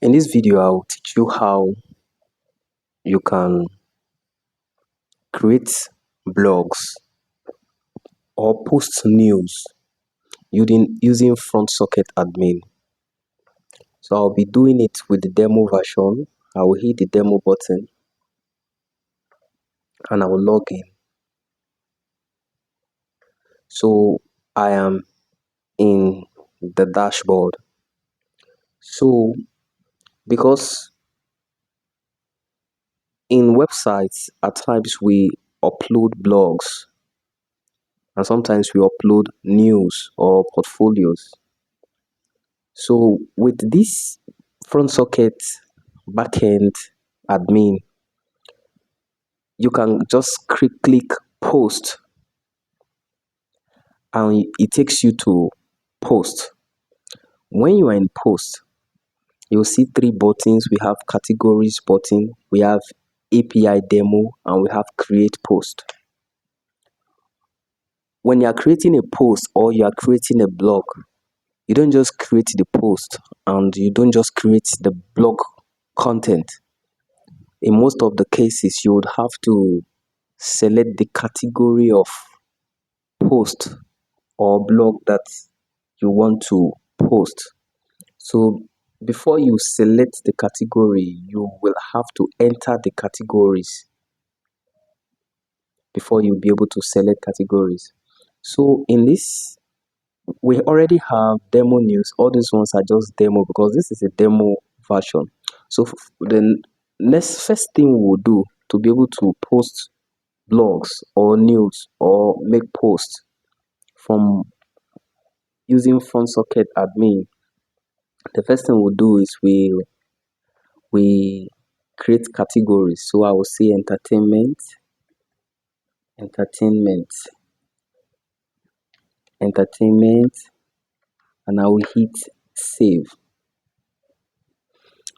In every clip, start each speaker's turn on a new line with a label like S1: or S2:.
S1: In this video, I'll teach you how you can create blogs or post news using Frontsocket admin. So I'll be doing it with the demo version. I will hit the demo button and I will log in. So I am in the dashboard. So because in websites, at times we upload blogs and sometimes we upload news or portfolios. So with this Frontsocket backend admin, you can just click post and it takes you to post. When you are in post, you'll see three buttons. We have categories button, we have API demo, and we have create post. When you are creating a post or you are creating a blog, you don't just create the post and you don't just create the blog content. In most of the cases, you would have to select the category of post or blog that you want to post. So before you select the category, you will have to enter the categories before you'll be able to select categories. So in this, we already have demo news. All these ones are just demo because this is a demo version. So the first thing we'll do to be able to post blogs or news or make posts from using Frontsocket admin, the first thing we'll do is we create categories. So I will say entertainment, and I will hit save.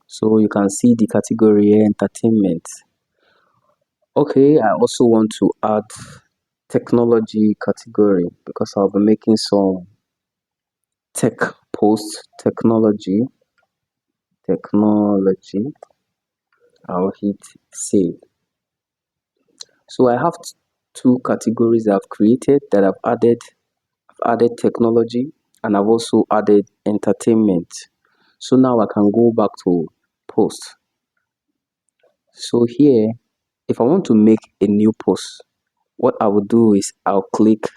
S1: So you can see the category here, entertainment. Okay, I also want to add technology category because I'll be making some tech posts. Technology. I'll hit save. So I have two categories I've created that I've added technology and I've also added entertainment. So now I can go back to post. So here, if I want to make a new post, what I will do is I'll click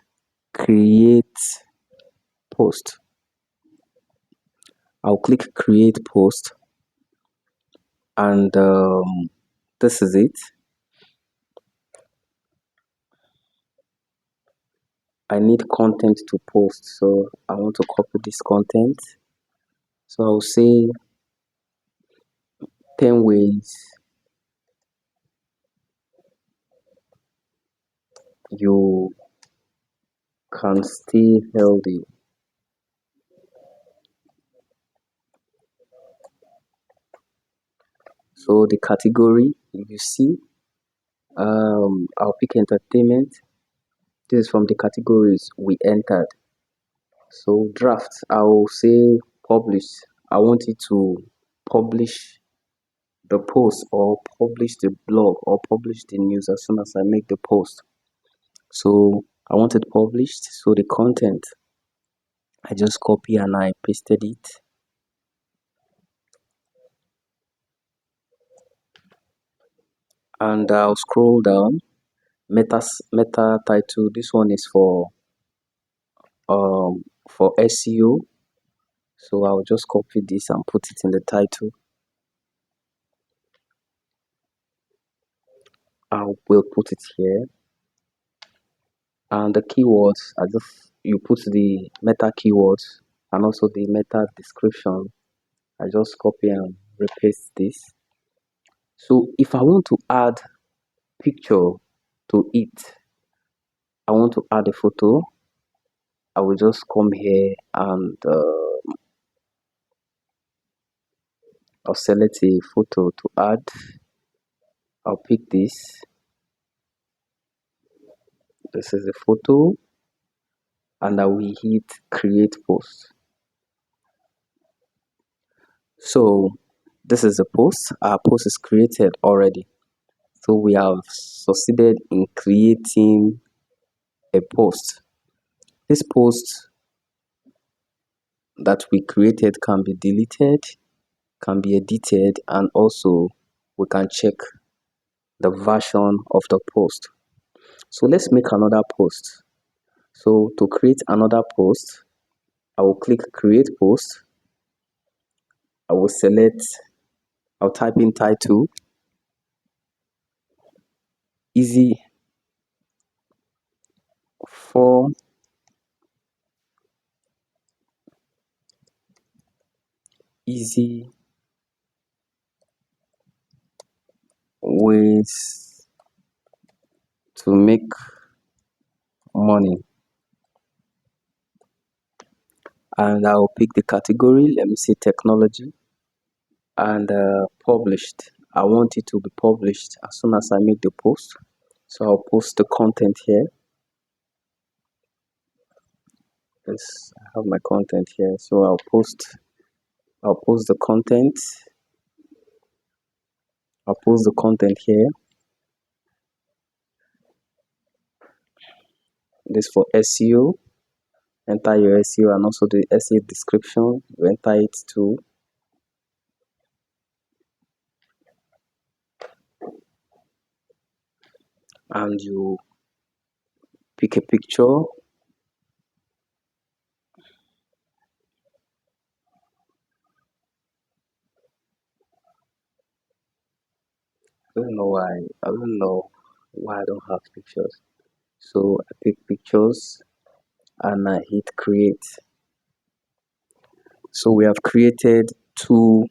S1: create post. I'll click create post and this is it. I need content to post, so I want to copy this content. So I'll say 10 ways you can stay healthy. So the category, you see, I'll pick entertainment. This is from the categories we entered. So draft, I'll say publish. I want it to publish the post or publish the blog or publish the news as soon as I make the post. So I want it published. So the content, I just copy and I pasted it. And I'll scroll down. Meta title. This one is for SEO. So I'll just copy this and put it in the title. I will put it here. And the keywords, you put the meta keywords and also the meta description. I just copy and repaste this. So if I want to add picture to it, I want to add a photo, I will just come here and I'll select a photo to add. I'll pick this. This is a photo and I will hit create post. So This is a post. Our post is created already. So we have succeeded in creating a post. This post that we created can be deleted, can be edited, and also we can check the version of the post. So let's make another post. So to create another post, I will click create post. I will select, I'll type in title, easy form, easy ways to make money. And I'll pick the category, let me say technology, and published. I want it to be published as soon as I make the post. So I'll post the content here. Yes, I have my content here. So I'll post the content. I'll post the content here. This for SEO. Enter your SEO and also the SEO description. You enter it too. And you pick a picture. I don't know why I don't have pictures. So I pick pictures and I hit create. So we have created two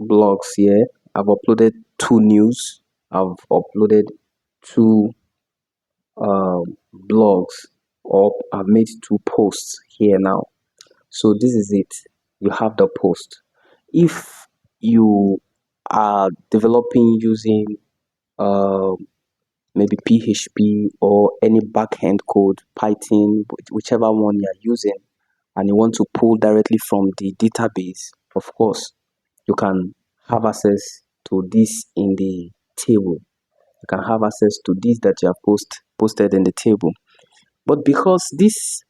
S1: blogs here. I've uploaded two news. I've uploaded two blogs, or I've made two posts here now. So this is it. You have the post. If you are developing using uh, maybe PHP or any backend code, Python, whichever one you're using, and you want to pull directly from the database, of course, you can have access to this in the table. You can have access to this that you have posted in the table. But because this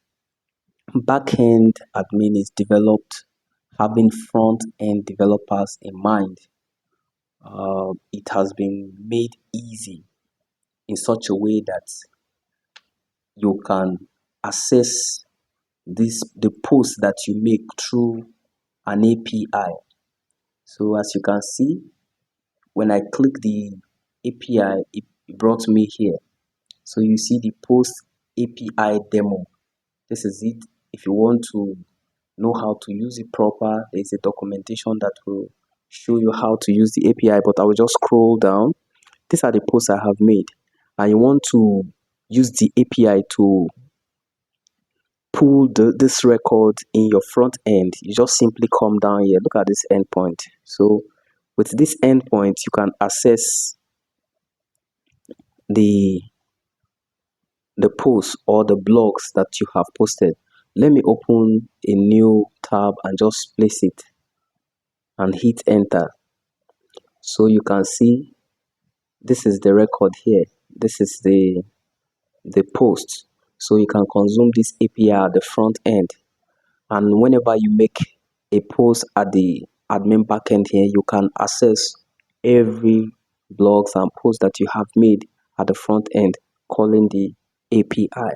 S1: backend admin is developed having front end developers in mind, it has been made easy in such a way that you can access the post that you make through an API. So as you can see, when I click the API, it brought me here. So you see the post API demo. This is it. If you want to know how to use it proper, there's a documentation that will show you how to use the API, but I will just scroll down. These are the posts I have made, and you want to use the API to pull this record in your front end. You just simply come down here. Look at this endpoint. So with this endpoint, you can access the posts or the blogs that you have posted. Let me open a new tab and just place it and hit enter. So you can see this is the record here. This is the post. So you can consume this API at the front end, and whenever you make a post at the admin backend here, you can access every blogs and posts that you have made at the front end calling the API.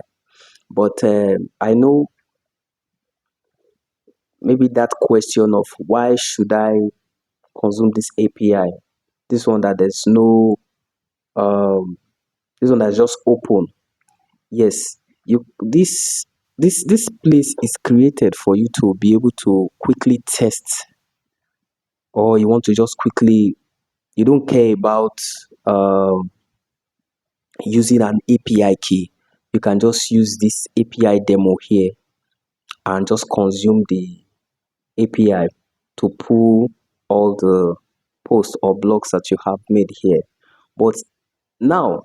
S1: But I know maybe that question of why should I consume this API, this one that there's no this one that's just open. Yes, you this place is created for you to be able to quickly test, or you want to just quickly, you don't care about using an API key. You can just use this API demo here and just consume the API to pull all the posts or blogs that you have made here. But now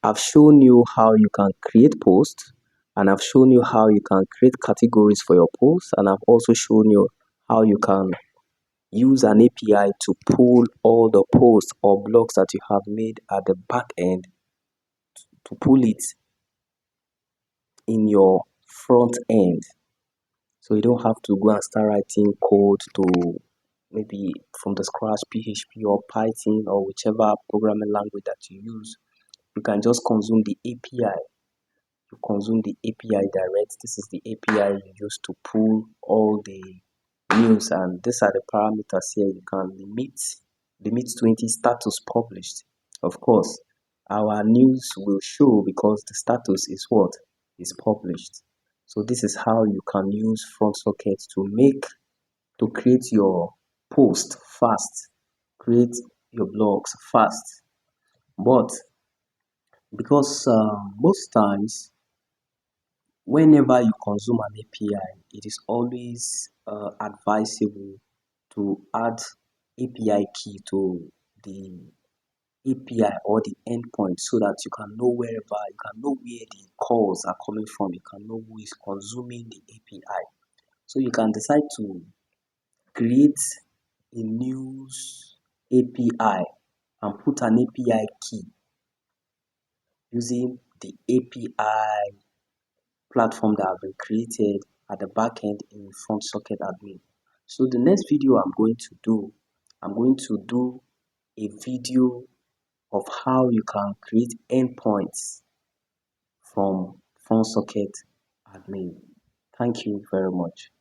S1: I've shown you how you can create posts, and I've shown you how you can create categories for your posts, and I've also shown you how you can use an API to pull all the posts or blogs that you have made at the back end, to pull it in your front end. So you don't have to go and start writing code to maybe from the scratch, PHP or Python or whichever programming language that you use. You can just consume the API. You consume the API direct. This is the API you use to pull all the news, and these are the parameters here. You can limit 20 status published. Of course, our news will show because the status is what is published. So this is how you can use Frontsocket to create your post fast, create your blogs fast. But because most times, whenever you consume an API, it is always advisable to add API key to the API or the endpoint, so that you can know where the calls are coming from. You can know who is consuming the API. So you can decide to create a news API and put an API key using the API platform that have been created at the back end in Frontsocket admin. So the next video I'm going to do a video of how you can create endpoints from Frontsocket admin. Thank you very much.